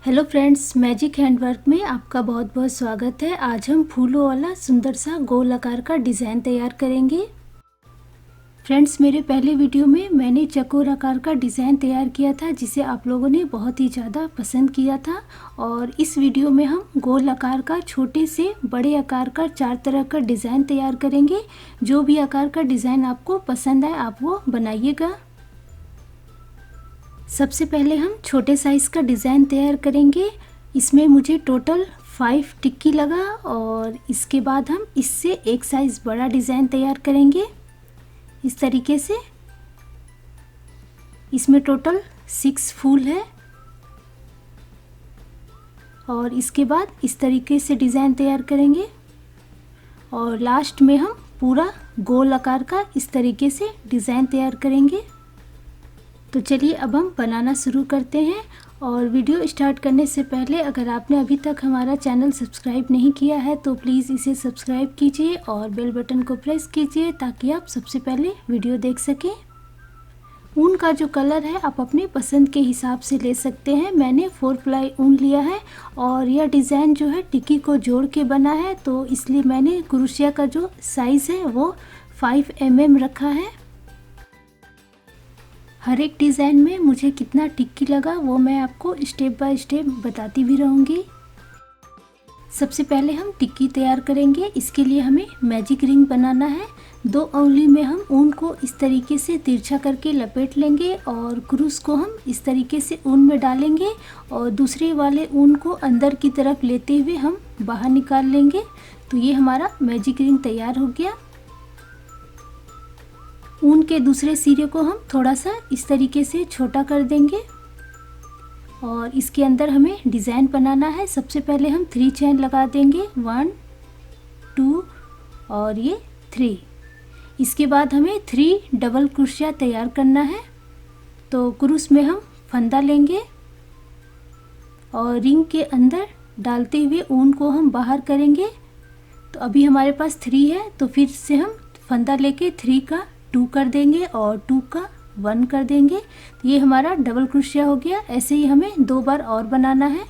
Hello friends, magic handwork में आपका बहुत बहुत स्वागत है। आज हम फूलों वाला सुंदर सा गोल आकार का डिज़ाइन तैयार करेंगे। फ्रेंड्स, मेरे पहले वीडियो में मैंने चकोर आकार का डिज़ाइन तैयार किया था जिसे आप लोगों ने बहुत ही ज़्यादा पसंद किया था। और इस वीडियो में हम गोल आकार का छोटे से बड़े आकार का 4 तरह का डिज़ाइन तैयार करेंगे। जो भी आकार का डिज़ाइन आपको पसंद आए आप वो बनाइएगा। सबसे पहले हम छोटे साइज़ का डिज़ाइन तैयार करेंगे। इसमें मुझे टोटल 5 टिक्की लगा और इसके बाद हम इससे एक साइज़ बड़ा डिज़ाइन तैयार करेंगे इस तरीके से। इसमें टोटल 6 फूल है और इसके बाद इस तरीके से डिज़ाइन तैयार करेंगे और लास्ट में हम पूरा गोल आकार का इस तरीके से डिज़ाइन तैयार करेंगे। तो चलिए अब हम बनाना शुरू करते हैं। और वीडियो स्टार्ट करने से पहले अगर आपने अभी तक हमारा चैनल सब्सक्राइब नहीं किया है तो प्लीज़ इसे सब्सक्राइब कीजिए और बेल बटन को प्रेस कीजिए ताकि आप सबसे पहले वीडियो देख सकें। ऊन का जो कलर है आप अपने पसंद के हिसाब से ले सकते हैं। मैंने 4 प्लाई ऊन लिया है और यह डिज़ाइन जो है टिक्की को जोड़ के बना है, तो इसलिए मैंने क्रोशिया का जो साइज़ है वो 5 mm रखा है। हर एक डिज़ाइन में मुझे कितना टिक्की लगा वो मैं आपको स्टेप बाय स्टेप बताती भी रहूँगी। सबसे पहले हम टिक्की तैयार करेंगे। इसके लिए हमें मैजिक रिंग बनाना है। 2 उंगली में हम ऊन को इस तरीके से तिरछा करके लपेट लेंगे और क्रूस को हम इस तरीके से ऊन में डालेंगे और दूसरे वाले ऊन को अंदर की तरफ लेते हुए हम बाहर निकाल लेंगे। तो ये हमारा मैजिक रिंग तैयार हो गया। ऊन के दूसरे सिरे को हम थोड़ा सा इस तरीके से छोटा कर देंगे और इसके अंदर हमें डिज़ाइन बनाना है। सबसे पहले हम 3 चेन लगा देंगे, 1 2 और ये 3। इसके बाद हमें 3 डबल क्रोशिया तैयार करना है। तो क्रूस में हम फंदा लेंगे और रिंग के अंदर डालते हुए ऊन को हम बाहर करेंगे। तो अभी हमारे पास 3 है तो फिर से हम फंदा लेके 3 का 2 कर देंगे और 2 का 1 कर देंगे। तो ये हमारा डबल क्रोशिया हो गया। ऐसे ही हमें 2 बार और बनाना है।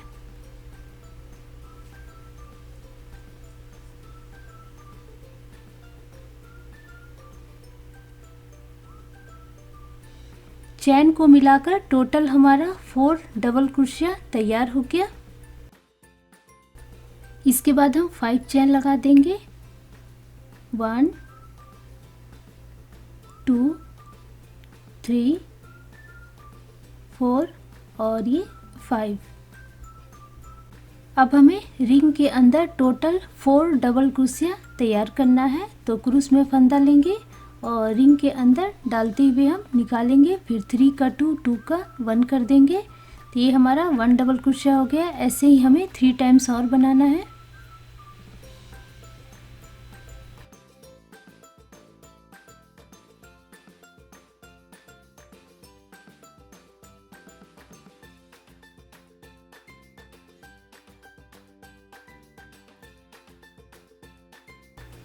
चैन को मिलाकर टोटल हमारा 4 डबल क्रोशिया तैयार हो गया। इसके बाद हम 5 चैन लगा देंगे, 1 2 3 4 और ये 5। अब हमें रिंग के अंदर टोटल 4 डबल क्रोशिया तैयार करना है। तो क्रूस में फंदा लेंगे और रिंग के अंदर डालते हुए हम निकालेंगे, फिर 3 का 2 2 का 1 कर देंगे। तो ये हमारा 1 डबल क्रोशिया हो गया। ऐसे ही हमें 3 टाइम्स और बनाना है।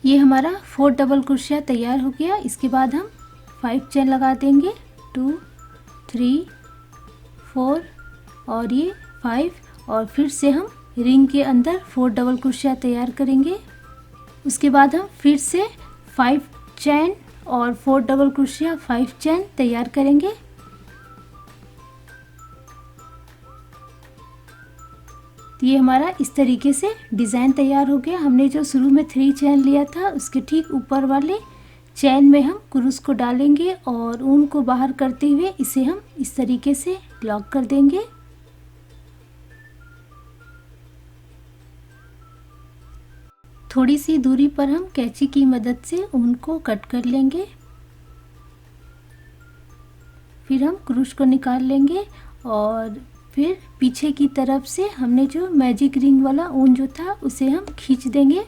ये हमारा 4 डबल क्रोशिया तैयार हो गया। इसके बाद हम 5 चेन लगा देंगे, 2 3 4 और ये 5 और फिर से हम रिंग के अंदर 4 डबल क्रोशिया तैयार करेंगे। उसके बाद हम फिर से 5 चेन और 4 डबल क्रोशिया 5 चेन तैयार करेंगे। तो ये हमारा इस तरीके से डिज़ाइन तैयार हो गया। हमने जो शुरू में 3 चैन लिया था उसके ठीक ऊपर वाले चैन में हम क्रूस को डालेंगे और ऊन को बाहर करते हुए इसे हम इस तरीके से लॉक कर देंगे। थोड़ी सी दूरी पर हम कैंची की मदद से ऊन को कट कर लेंगे। फिर हम क्रूस को निकाल लेंगे और फिर पीछे की तरफ से हमने जो मैजिक रिंग वाला ऊन जो था उसे हम खींच देंगे।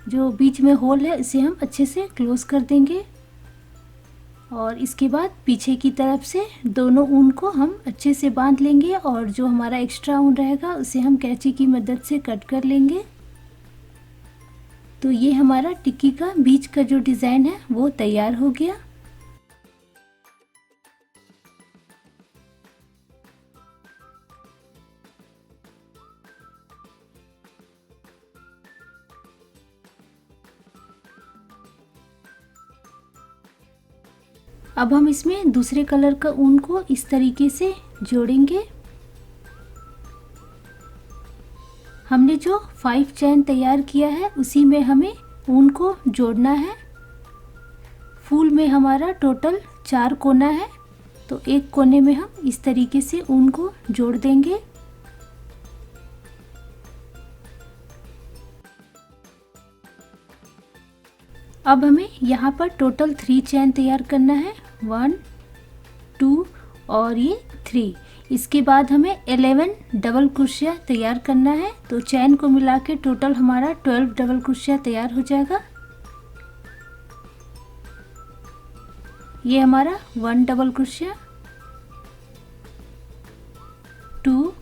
जो बीच में होल है इसे हम अच्छे से क्लोज कर देंगे और इसके बाद पीछे की तरफ से दोनों ऊन को हम अच्छे से बांध लेंगे और जो हमारा एक्स्ट्रा ऊन रहेगा उसे हम कैंची की मदद से कट कर लेंगे। तो ये हमारा टिक्की का बीच का जो डिज़ाइन है वो तैयार हो गया। अब हम इसमें दूसरे कलर का ऊन को इस तरीके से जोड़ेंगे। हमने जो 5 चैन तैयार किया है उसी में हमें ऊन को जोड़ना है। फूल में हमारा टोटल 4 कोना है, तो एक कोने में हम इस तरीके से ऊन को जोड़ देंगे। अब हमें यहाँ पर टोटल 3 चैन तैयार करना है, 1 2 और ये 3। इसके बाद हमें 11 डबल क्रोशिया तैयार करना है, तो चैन को मिला के टोटल हमारा 12 डबल क्रोशिया तैयार हो जाएगा। ये हमारा 1 डबल क्रोशिया, 2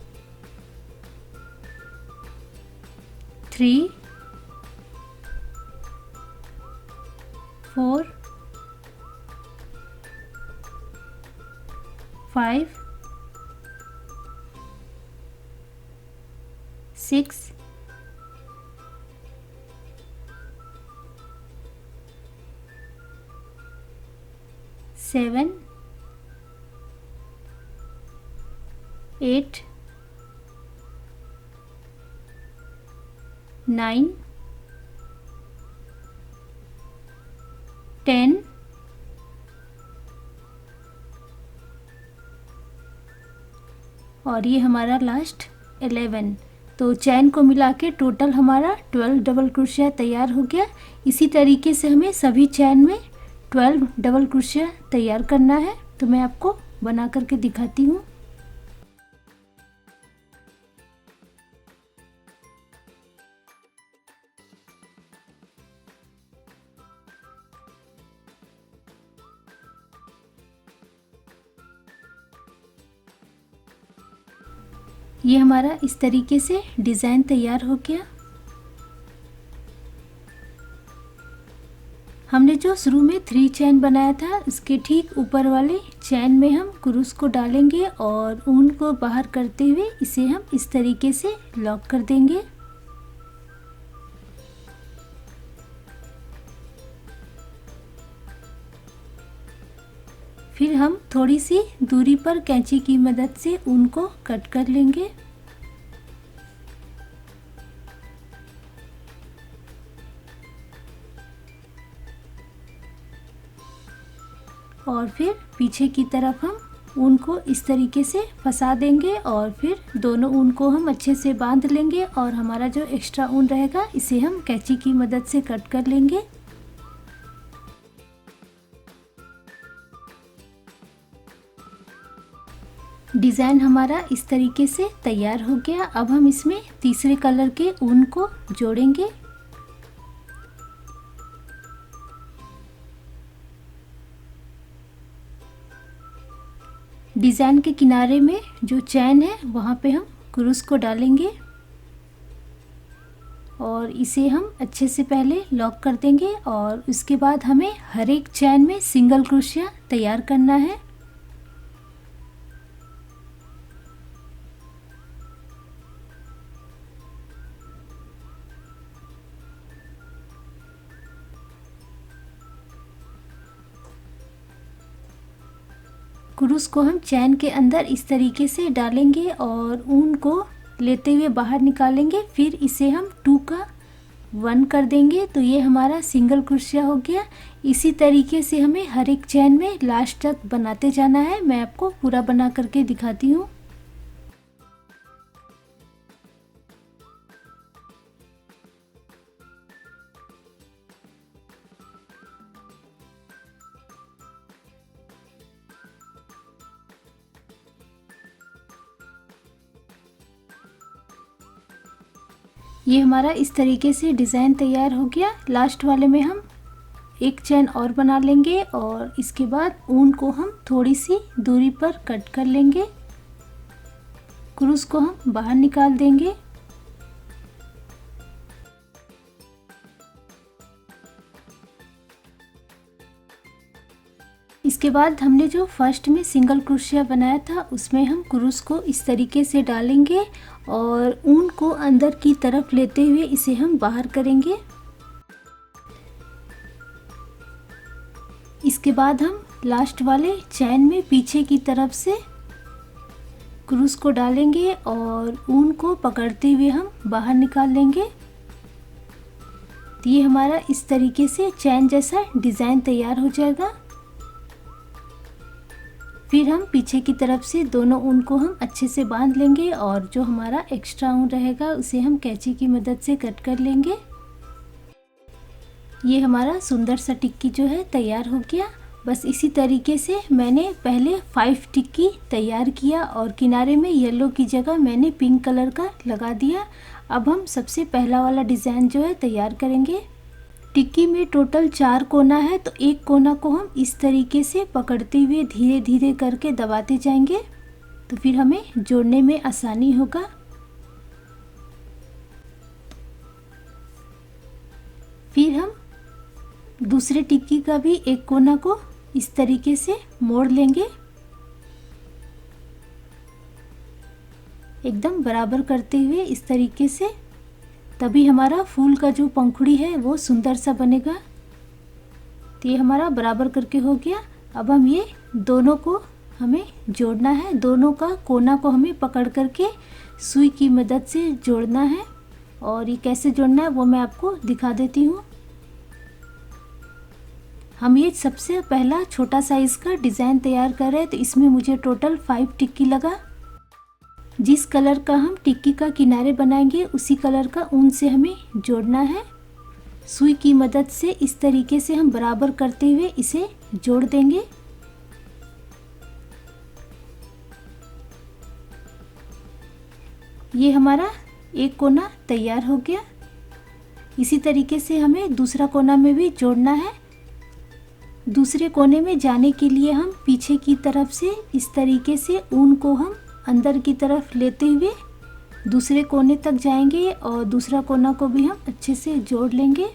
3 4 5 6 7 8 9 10 और ये हमारा लास्ट 11। तो चैन को मिला के टोटल हमारा 12 डबल क्रोशिया तैयार हो गया। इसी तरीके से हमें सभी चैन में 12 डबल क्रोशिया तैयार करना है, तो मैं आपको बना करके दिखाती हूँ। ये हमारा इस तरीके से डिज़ाइन तैयार हो गया। हमने जो शुरू में 3 चैन बनाया था उसके ठीक ऊपर वाले चैन में हम क्रूस को डालेंगे और ऊन को बाहर करते हुए इसे हम इस तरीके से लॉक कर देंगे। फिर हम थोड़ी सी दूरी पर कैंची की मदद से ऊन को कट कर लेंगे। और फिर पीछे की तरफ हम ऊन को इस तरीके से फंसा देंगे और फिर दोनों ऊन को हम अच्छे से बांध लेंगे और हमारा जो एक्स्ट्रा ऊन रहेगा इसे हम कैंची की मदद से कट कर लेंगे। डिज़ाइन हमारा इस तरीके से तैयार हो गया। अब हम इसमें तीसरे कलर के ऊन को जोड़ेंगे। डिज़ाइन के किनारे में जो चैन है वहाँ पे हम क्रूस को डालेंगे और इसे हम अच्छे से पहले लॉक कर देंगे और उसके बाद हमें हर एक चैन में सिंगल क्रोशिया तैयार करना है। क्रूस को हम चैन के अंदर इस तरीके से डालेंगे और ऊन को लेते हुए बाहर निकालेंगे। फिर इसे हम 2 का 1 कर देंगे, तो ये हमारा सिंगल क्रोशिया हो गया। इसी तरीके से हमें हर एक चैन में लास्ट तक बनाते जाना है। मैं आपको पूरा बना करके दिखाती हूँ। ये हमारा इस तरीके से डिज़ाइन तैयार हो गया। लास्ट वाले में हम एक चैन और बना लेंगे और इसके बाद ऊन को हम थोड़ी सी दूरी पर कट कर लेंगे। क्रूस को हम बाहर निकाल देंगे। इसके बाद हमने जो फर्स्ट में सिंगल क्रोशिया बनाया था उसमें हम क्रूस को इस तरीके से डालेंगे और ऊन को अंदर की तरफ लेते हुए इसे हम बाहर करेंगे। इसके बाद हम लास्ट वाले चैन में पीछे की तरफ से क्रूस को डालेंगे और ऊन को पकड़ते हुए हम बाहर निकाल लेंगे। तो ये हमारा इस तरीके से चैन जैसा डिज़ाइन तैयार हो जाएगा। फिर हम पीछे की तरफ से दोनों ऊन को हम अच्छे से बांध लेंगे और जो हमारा एक्स्ट्रा ऊन रहेगा उसे हम कैंची की मदद से कट कर लेंगे। ये हमारा सुंदर सा टिक्की जो है तैयार हो गया। बस इसी तरीके से मैंने पहले 5 टिक्की तैयार किया और किनारे में येलो की जगह मैंने पिंक कलर का लगा दिया। अब हम सबसे पहला वाला डिज़ाइन जो है तैयार करेंगे। टिक्की में टोटल 4 कोना है, तो एक कोना को हम इस तरीके से पकड़ते हुए धीरे धीरे करके दबाते जाएंगे, तो फिर हमें जोड़ने में आसानी होगा। फिर हम दूसरे टिक्की का भी एक कोना को इस तरीके से मोड़ लेंगे, एकदम बराबर करते हुए इस तरीके से, तभी हमारा फूल का जो पंखुड़ी है वो सुंदर सा बनेगा। तो ये हमारा बराबर करके हो गया। अब हम ये दोनों को हमें जोड़ना है। दोनों का कोना को हमें पकड़ करके सुई की मदद से जोड़ना है और ये कैसे जोड़ना है वो मैं आपको दिखा देती हूँ। हम ये सबसे पहला छोटा साइज़ का डिज़ाइन तैयार कर रहे हैं, तो इसमें मुझे टोटल 5 टिक्की लगा। जिस कलर का हम टिक्की का किनारे बनाएंगे उसी कलर का ऊन से हमें जोड़ना है। सुई की मदद से इस तरीके से हम बराबर करते हुए इसे जोड़ देंगे। ये हमारा एक कोना तैयार हो गया। इसी तरीके से हमें दूसरा कोना में भी जोड़ना है। दूसरे कोने में जाने के लिए हम पीछे की तरफ से इस तरीके से ऊन को हम अंदर की तरफ लेते हुए दूसरे कोने तक जाएंगे और दूसरा कोना को भी हम अच्छे से जोड़ लेंगे।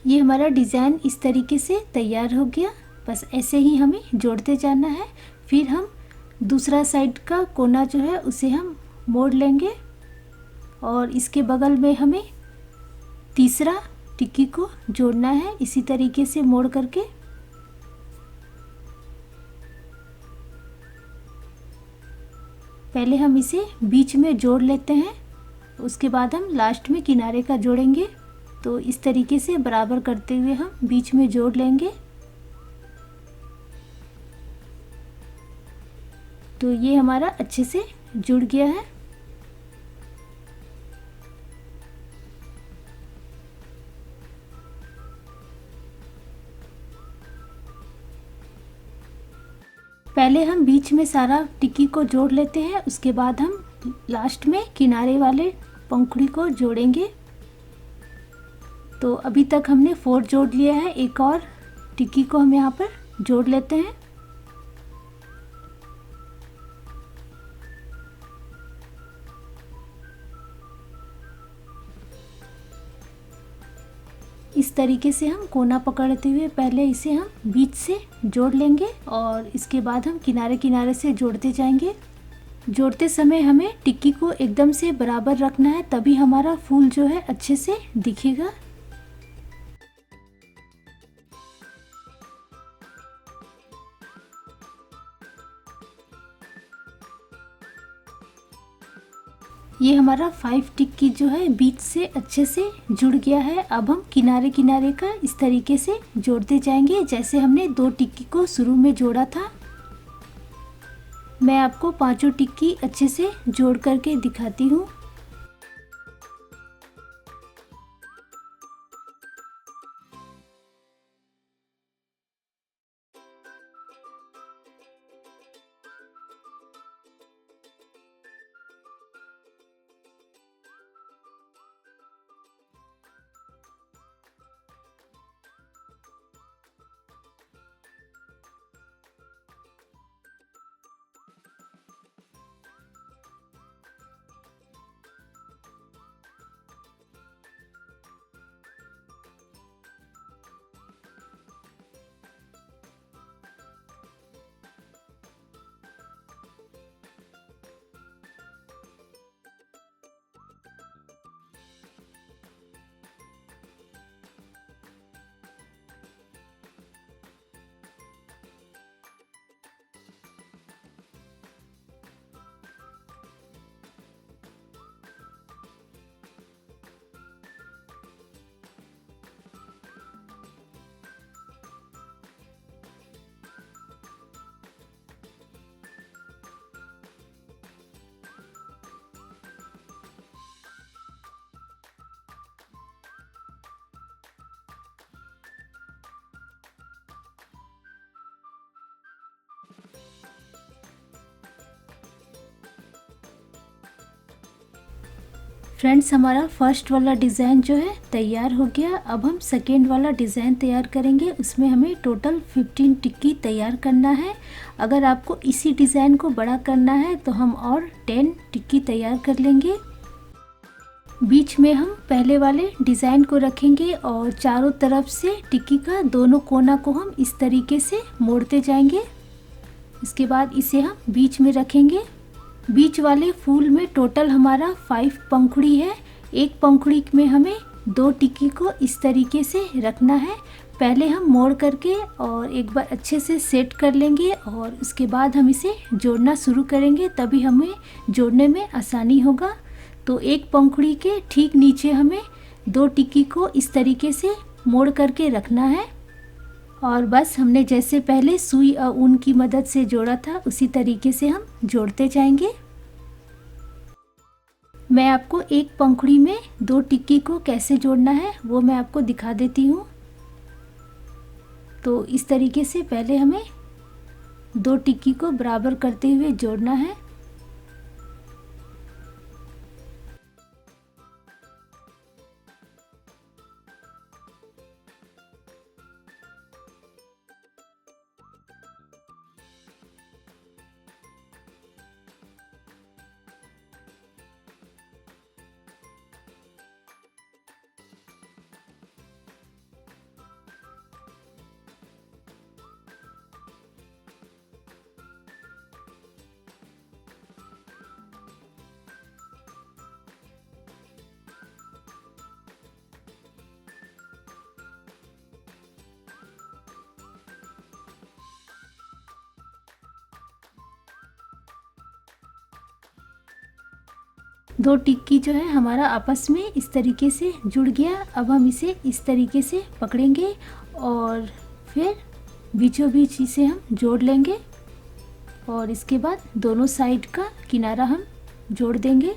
ये हमारा डिज़ाइन इस तरीके से तैयार हो गया। बस ऐसे ही हमें जोड़ते जाना है। फिर हम दूसरा साइड का कोना जो है उसे हम मोड़ लेंगे और इसके बगल में हमें तीसरा टिक्की को जोड़ना है, इसी तरीके से मोड़ करके। पहले हम इसे बीच में जोड़ लेते हैं, उसके बाद हम लास्ट में किनारे का जोड़ेंगे। तो इस तरीके से बराबर करते हुए हम बीच में जोड़ लेंगे। तो ये हमारा अच्छे से जुड़ गया है। पहले हम बीच में सारा टिक्की को जोड़ लेते हैं, उसके बाद हम लास्ट में किनारे वाले पंखुड़ी को जोड़ेंगे। तो अभी तक हमने 4 जोड़ लिया है। एक और टिक्की को हम यहाँ पर जोड़ लेते हैं। इस तरीके से हम कोना पकड़ते हुए पहले इसे हम बीच से जोड़ लेंगे और इसके बाद हम किनारे किनारे से जोड़ते जाएंगे। जोड़ते समय हमें टिक्की को एकदम से बराबर रखना है, तभी हमारा फूल जो है अच्छे से दिखेगा। ये हमारा 5 टिक्की जो है बीच से अच्छे से जुड़ गया है। अब हम किनारे किनारे का इस तरीके से जोड़ते जाएंगे जैसे हमने 2 टिक्की को शुरू में जोड़ा था। मैं आपको 5 टिक्की अच्छे से जोड़ करके दिखाती हूँ। फ्रेंड्स, हमारा फर्स्ट वाला डिज़ाइन जो है तैयार हो गया। अब हम सेकेंड वाला डिज़ाइन तैयार करेंगे। उसमें हमें टोटल 15 टिक्की तैयार करना है। अगर आपको इसी डिज़ाइन को बड़ा करना है तो हम और 10 टिक्की तैयार कर लेंगे। बीच में हम पहले वाले डिज़ाइन को रखेंगे और चारों तरफ से टिक्की का दोनों कोना को हम इस तरीके से मोड़ते जाएंगे। इसके बाद इसे हम बीच में रखेंगे। बीच वाले फूल में टोटल हमारा 5 पंखुड़ी है। एक पंखुड़ी में हमें 2 टिक्की को इस तरीके से रखना है। पहले हम मोड़ करके और एक बार अच्छे से सेट कर लेंगे और उसके बाद हम इसे जोड़ना शुरू करेंगे, तभी हमें जोड़ने में आसानी होगा। तो एक पंखुड़ी के ठीक नीचे हमें 2 टिक्की को इस तरीके से मोड़ करके रखना है और बस हमने जैसे पहले सुई और ऊन की मदद से जोड़ा था उसी तरीके से हम जोड़ते जाएंगे। मैं आपको एक पंखुड़ी में 2 टिक्की को कैसे जोड़ना है वो मैं आपको दिखा देती हूँ। तो इस तरीके से पहले हमें 2 टिक्की को बराबर करते हुए जोड़ना है। दो टिक्की जो है हमारा आपस में इस तरीके से जुड़ गया। अब हम इसे इस तरीके से पकड़ेंगे और फिर बीचों बीच इसे हम जोड़ लेंगे और इसके बाद दोनों साइड का किनारा हम जोड़ देंगे।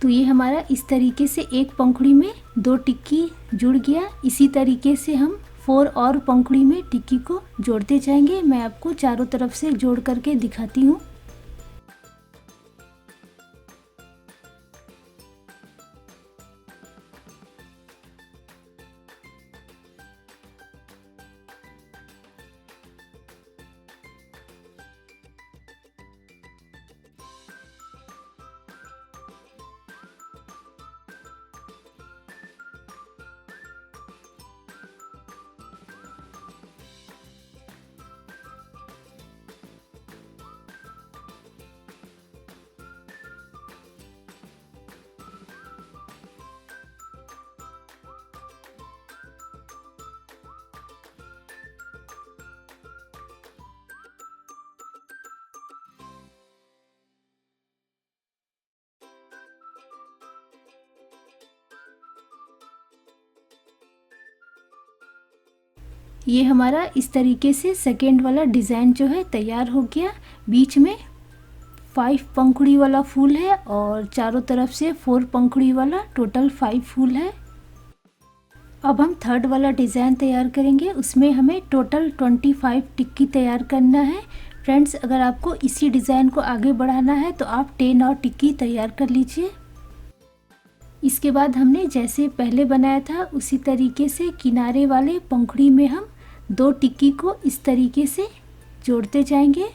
तो ये हमारा इस तरीके से एक पंखुड़ी में 2 टिक्की जुड़ गया। इसी तरीके से हम 4 और पंखुड़ी में टिक्की को जोड़ते जाएंगे। मैं आपको चारों तरफ से जोड़ करके दिखाती हूँ। ये हमारा इस तरीके से सेकेंड वाला डिज़ाइन जो है तैयार हो गया। बीच में 5 पंखुड़ी वाला फूल है और चारों तरफ से 4 पंखुड़ी वाला, टोटल 5 फूल है। अब हम थर्ड वाला डिज़ाइन तैयार करेंगे। उसमें हमें टोटल 25 टिक्की तैयार करना है। फ्रेंड्स, अगर आपको इसी डिज़ाइन को आगे बढ़ाना है तो आप 10 और टिक्की तैयार कर लीजिए। इसके बाद हमने जैसे पहले बनाया था उसी तरीके से किनारे वाले पंखुड़ी में हम 2 टिक्की को इस तरीके से जोड़ते जाएंगे।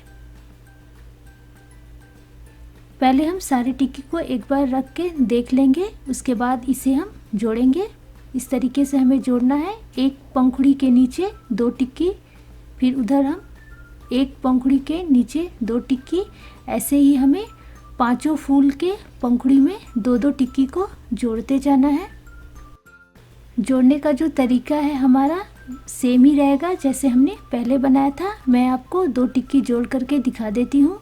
पहले हम सारे टिक्की को एक बार रख के देख लेंगे, उसके बाद इसे हम जोड़ेंगे। इस तरीके से हमें जोड़ना है। एक पंखुड़ी के नीचे 2 टिक्की, फिर उधर हम एक पंखुड़ी के नीचे 2 टिक्की, ऐसे ही हमें पांचों फूल के पंखुड़ी में 2-2 टिक्की को जोड़ते जाना है। जोड़ने का जो तरीका है हमारा सेम ही रहेगा जैसे हमने पहले बनाया था। मैं आपको 2 टिक्की जोड़ करके दिखा देती हूँ।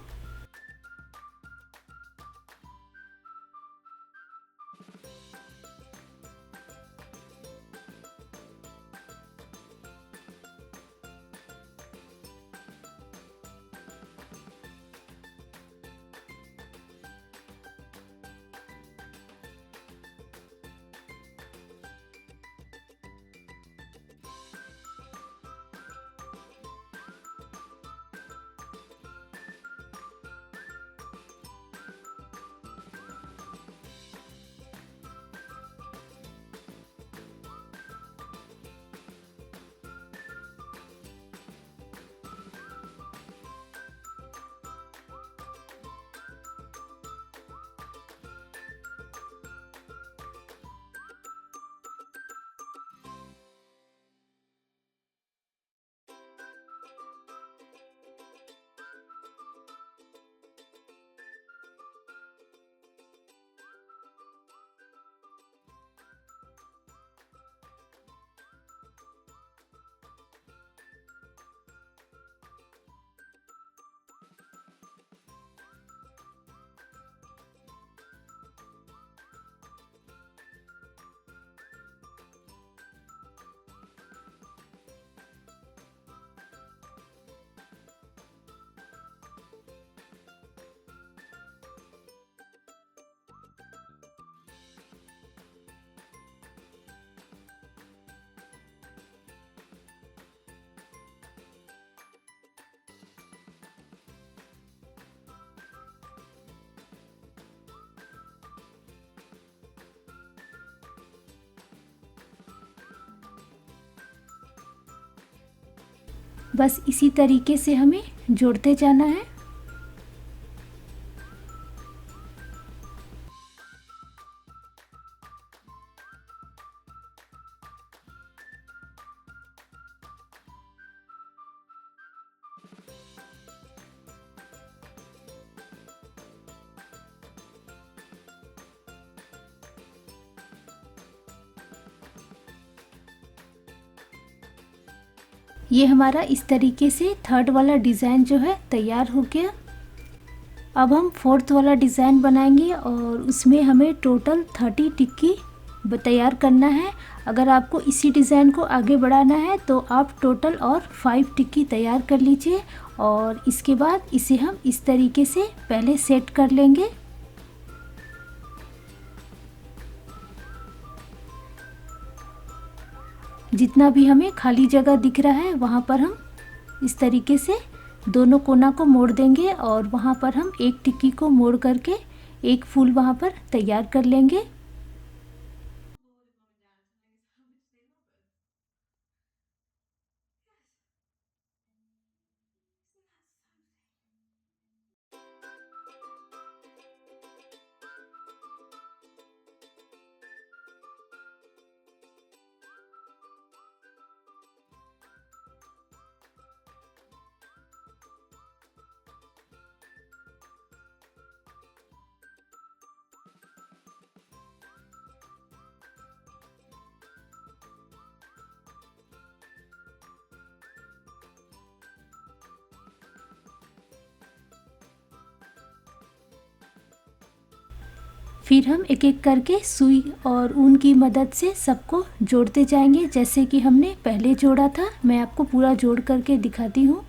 बस इसी तरीके से हमें जोड़ते जाना है। ये हमारा इस तरीके से थर्ड वाला डिज़ाइन जो है तैयार हो गया। अब हम फोर्थ वाला डिज़ाइन बनाएंगे और उसमें हमें टोटल 30 टिक्की तैयार करना है। अगर आपको इसी डिज़ाइन को आगे बढ़ाना है तो आप टोटल और 5 टिक्की तैयार कर लीजिए और इसके बाद इसे हम इस तरीके से पहले सेट कर लेंगे। जितना भी हमें खाली जगह दिख रहा है वहाँ पर हम इस तरीके से दोनों कोना को मोड़ देंगे और वहाँ पर हम एक टिक्की को मोड़ करके एक फूल वहाँ पर तैयार कर लेंगे। फिर हम एक एक करके सुई और ऊन की मदद से सबको जोड़ते जाएंगे, जैसे कि हमने पहले जोड़ा था। मैं आपको पूरा जोड़ करके दिखाती हूँ।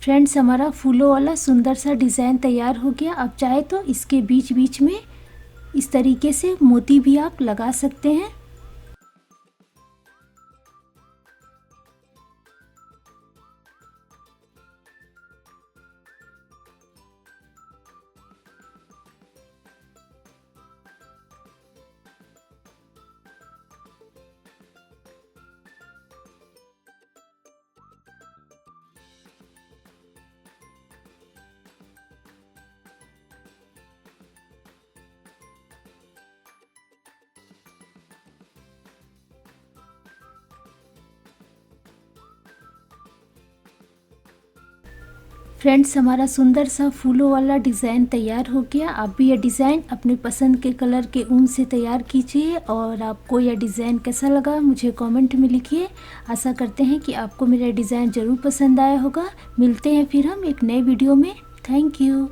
फ्रेंड्स, हमारा फूलों वाला सुंदर सा डिज़ाइन तैयार हो गया। आप चाहे तो इसके बीच बीच में इस तरीके से मोती भी आप लगा सकते हैं। फ्रेंड्स, हमारा सुंदर सा फूलों वाला डिज़ाइन तैयार हो गया। आप भी यह डिज़ाइन अपने पसंद के कलर के ऊन से तैयार कीजिए। और आपको यह डिज़ाइन कैसा लगा मुझे कमेंट में लिखिए। आशा करते हैं कि आपको मेरा डिज़ाइन ज़रूर पसंद आया होगा। मिलते हैं फिर हम एक नए वीडियो में। Thank you.